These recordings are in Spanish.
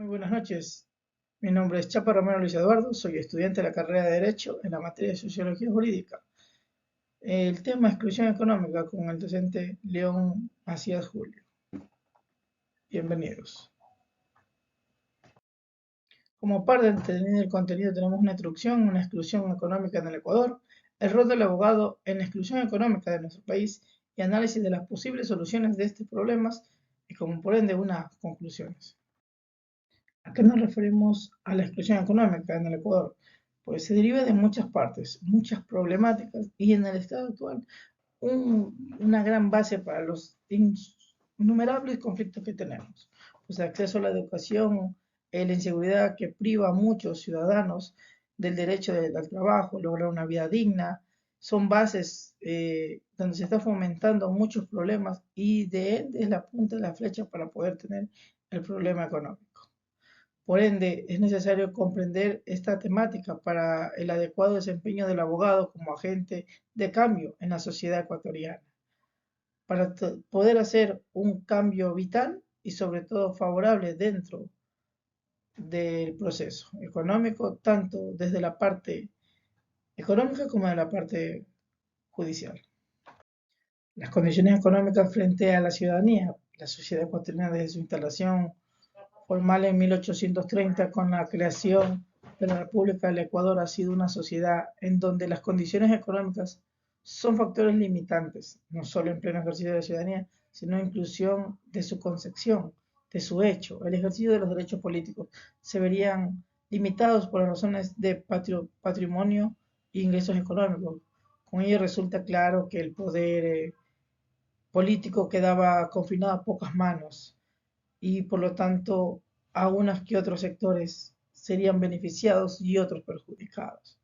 Muy buenas noches. Mi nombre es Chapa Romero Luis Eduardo, soy estudiante de la carrera de Derecho en la materia de Sociología Jurídica. El tema es exclusión económica con el docente León Macías Julio. Bienvenidos. Como parte de entender el contenido tenemos una introducción, una exclusión económica en el Ecuador, el rol del abogado en la exclusión económica de nuestro país y análisis de las posibles soluciones de estos problemas y como por ende unas conclusiones. ¿A qué nos referimos a la exclusión económica en el Ecuador? Pues se deriva de muchas partes, muchas problemáticas y en el estado actual una gran base para los innumerables conflictos que tenemos. Pues acceso a la educación, la inseguridad que priva a muchos ciudadanos del derecho al trabajo, lograr una vida digna, son bases donde se está fomentando muchos problemas y de él es la punta de la flecha para poder tener el problema económico. Por ende, es necesario comprender esta temática para el adecuado desempeño del abogado como agente de cambio en la sociedad ecuatoriana, para poder hacer un cambio vital y sobre todo favorable dentro del proceso económico, tanto desde la parte económica como de la parte judicial. Las condiciones económicas frente a la ciudadanía. La sociedad ecuatoriana desde su instalación formal en 1830 con la creación de la República del Ecuador ha sido una sociedad en donde las condiciones económicas son factores limitantes, no solo en pleno ejercicio de la ciudadanía, sino inclusión de su concepción, de su hecho. El ejercicio de los derechos políticos se verían limitados por las razones de patrimonio e ingresos económicos. Con ello resulta claro que el poder político quedaba confinado a pocas manos y por lo tanto a unos que otros sectores serían beneficiados y otros perjudicados.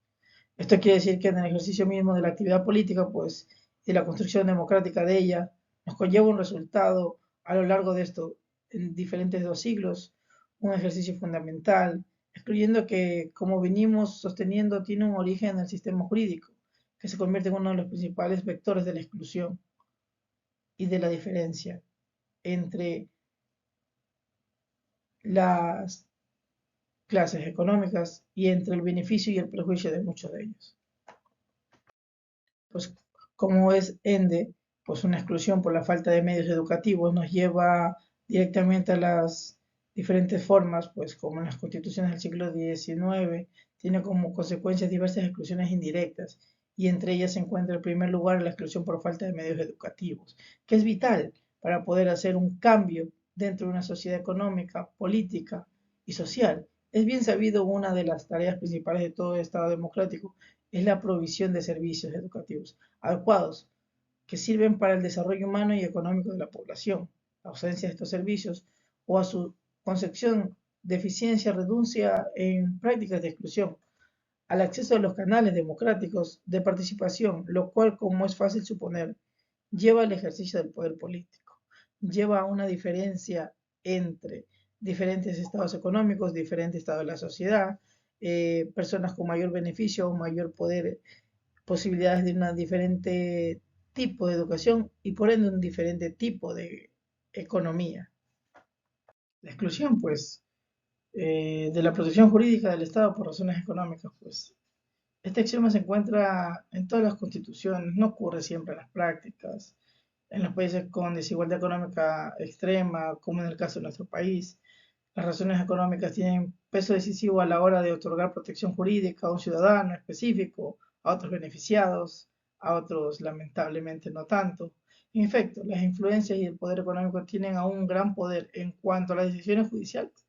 Esto quiere decir que en el ejercicio mismo de la actividad política, pues, de la construcción democrática de ella, nos conlleva un resultado a lo largo de esto, en diferentes 2 siglos, un ejercicio fundamental, excluyendo que, como venimos sosteniendo, tiene un origen en el sistema jurídico, que se convierte en uno de los principales vectores de la exclusión y de la diferencia entre las clases económicas y entre el beneficio y el perjuicio de muchos de ellos. Pues como es ENDE, pues una exclusión por la falta de medios educativos nos lleva directamente a las diferentes formas, pues como en las constituciones del siglo XIX, tiene como consecuencias diversas exclusiones indirectas y entre ellas se encuentra en primer lugar la exclusión por falta de medios educativos, que es vital para poder hacer un cambio dentro de una sociedad económica, política y social. Es bien sabido una de las tareas principales de todo Estado democrático es la provisión de servicios educativos adecuados que sirven para el desarrollo humano y económico de la población. La ausencia de estos servicios o a su concepción deficiencia reducia en prácticas de exclusión al acceso a los canales democráticos de participación, lo cual, como es fácil suponer, lleva al ejercicio del poder político, lleva a una diferencia entre diferentes estados económicos, diferentes estados de la sociedad, personas con mayor beneficio o mayor poder, posibilidades de un diferente tipo de educación y por ende un diferente tipo de economía. La exclusión, pues, de la protección jurídica del Estado por razones económicas, pues, este axioma se encuentra en todas las constituciones, no ocurre siempre en las prácticas, en los países con desigualdad económica extrema, como en el caso de nuestro país. Las razones económicas tienen peso decisivo a la hora de otorgar protección jurídica a un ciudadano específico, a otros beneficiados, a otros lamentablemente no tanto. En efecto, las influencias y el poder económico tienen aún un gran poder en cuanto a las decisiones judiciales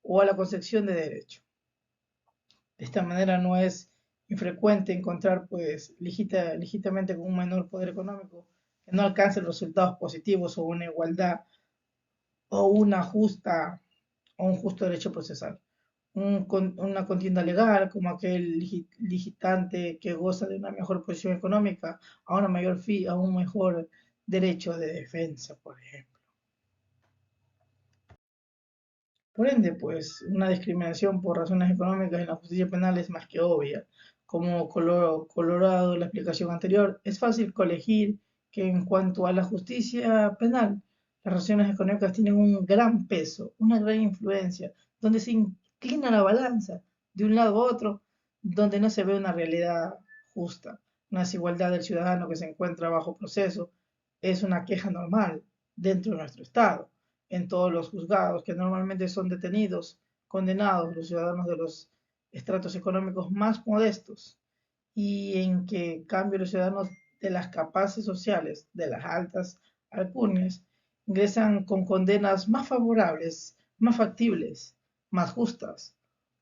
o a la concepción de derecho. De esta manera no es infrecuente encontrar pues legítimamente con un menor poder económico que no alcance los resultados positivos o una igualdad o una justa o un justo derecho procesal. Una contienda legal como aquel licitante que goza de una mejor posición económica a una mayor a un mejor derecho de defensa, por ejemplo. Por ende, pues, una discriminación por razones económicas en la justicia penal es más que obvia. Como colorado la explicación anterior, es fácil colegir que en cuanto a la justicia penal, las razones económicas tienen un gran peso, una gran influencia, donde se inclina la balanza de un lado a otro, donde no se ve una realidad justa. Una desigualdad del ciudadano que se encuentra bajo proceso es una queja normal dentro de nuestro Estado, en todos los juzgados que normalmente son detenidos, condenados los ciudadanos de los estratos económicos más modestos y en que, en cambio, los ciudadanos de las capaces sociales, de las altas alcurnias, ingresan con condenas más favorables, más factibles, más justas,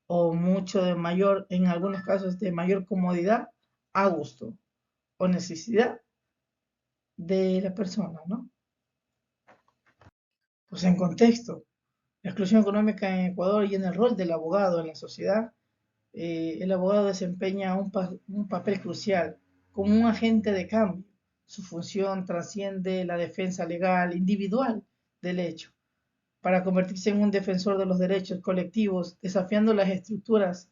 o mucho de mayor, en algunos casos, de mayor comodidad a gusto o necesidad de la persona, ¿no? Pues en contexto, la exclusión económica en Ecuador y en el rol del abogado en la sociedad, el abogado desempeña un papel crucial como un agente de cambio. Su función trasciende la defensa legal individual del hecho para convertirse en un defensor de los derechos colectivos, desafiando las estructuras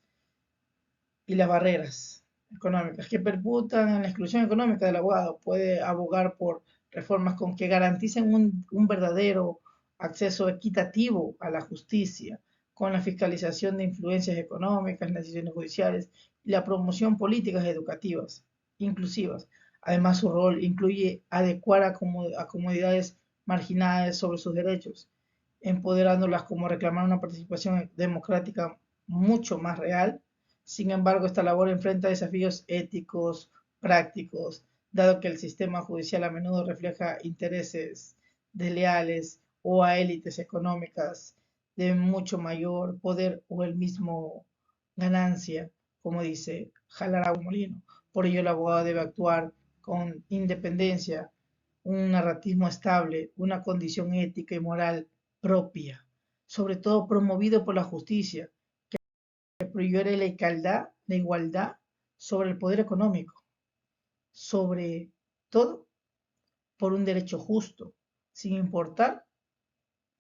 y las barreras económicas que perputan en la exclusión económica del abogado. Puede abogar por reformas con que garanticen un verdadero acceso equitativo a la justicia, con la fiscalización de influencias económicas, las decisiones judiciales y la promoción políticas educativas inclusivas. Además, su rol incluye adecuar a comunidades marginadas sobre sus derechos, empoderándolas como reclamar una participación democrática mucho más real. Sin embargo, esta labor enfrenta desafíos éticos, prácticos, dado que el sistema judicial a menudo refleja intereses desleales o a élites económicas de mucho mayor poder o el mismo ganancia, como dice jalar agua molino. Por ello, el abogado debe actuar con independencia, un narratismo estable, una condición ética y moral propia, sobre todo promovido por la justicia, que prohíbe la igualdad sobre el poder económico, sobre todo por un derecho justo, sin importar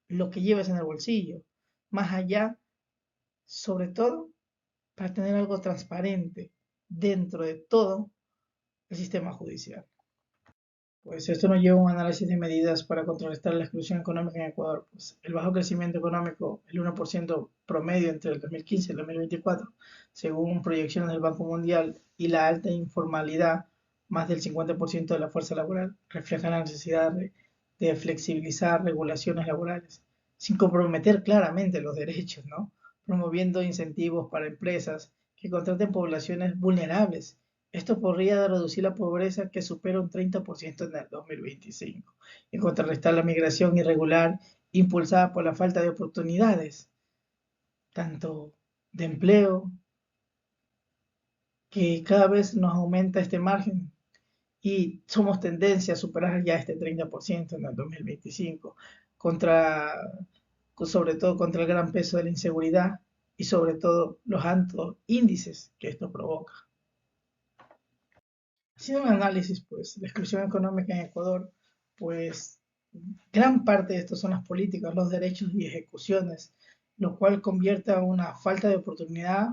lo que lleves en el bolsillo, más allá, sobre todo, para tener algo transparente dentro de todo el sistema judicial. Pues esto nos lleva a un análisis de medidas para contrarrestar la exclusión económica en Ecuador. Pues el bajo crecimiento económico, el 1% promedio entre el 2015 y el 2024, según proyecciones del Banco Mundial, y la alta informalidad, más del 50% de la fuerza laboral, reflejan la necesidad de flexibilizar regulaciones laborales, sin comprometer claramente los derechos, ¿no? Promoviendo incentivos para empresas que contraten poblaciones vulnerables. Esto podría reducir la pobreza que supera un 30% en el 2025 y contrarrestar la migración irregular impulsada por la falta de oportunidades, tanto de empleo, que cada vez nos aumenta este margen y somos tendencia a superar ya este 30% en el 2025, contra, sobre todo contra el gran peso de la inseguridad y sobre todo los altos índices que esto provoca. Haciendo un análisis, pues, la exclusión económica en Ecuador, pues, gran parte de esto son las políticas, los derechos y ejecuciones, lo cual convierte a una falta de oportunidad,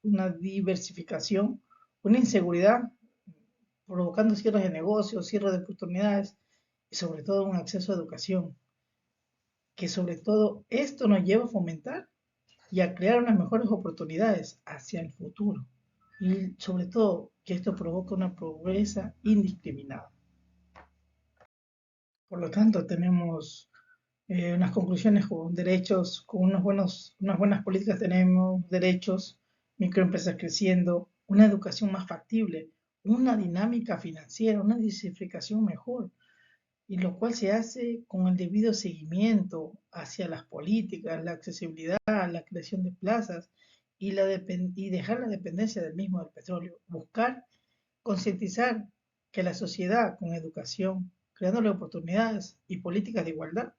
una diversificación, una inseguridad, provocando cierres de negocios, cierres de oportunidades y sobre todo un acceso a educación, que sobre todo esto nos lleva a fomentar y a crear unas mejores oportunidades hacia el futuro. Y sobre todo que esto provoca una pobreza indiscriminada. Por lo tanto, tenemos unas conclusiones con derechos, con unas buenas políticas tenemos derechos, microempresas creciendo, una educación más factible, una dinámica financiera, una diversificación mejor, y lo cual se hace con el debido seguimiento hacia las políticas, la accesibilidad, la creación de plazas y dejar la dependencia del mismo del petróleo. Buscar concientizar que la sociedad con educación, creándole oportunidades y políticas de igualdad,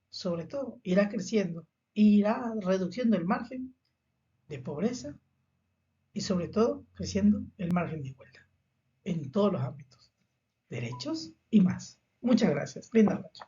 sobre todo, irá creciendo e irá reduciendo el margen de pobreza y sobre todo creciendo el margen de igualdad en todos los ámbitos, derechos y más. Muchas gracias. Linda noche.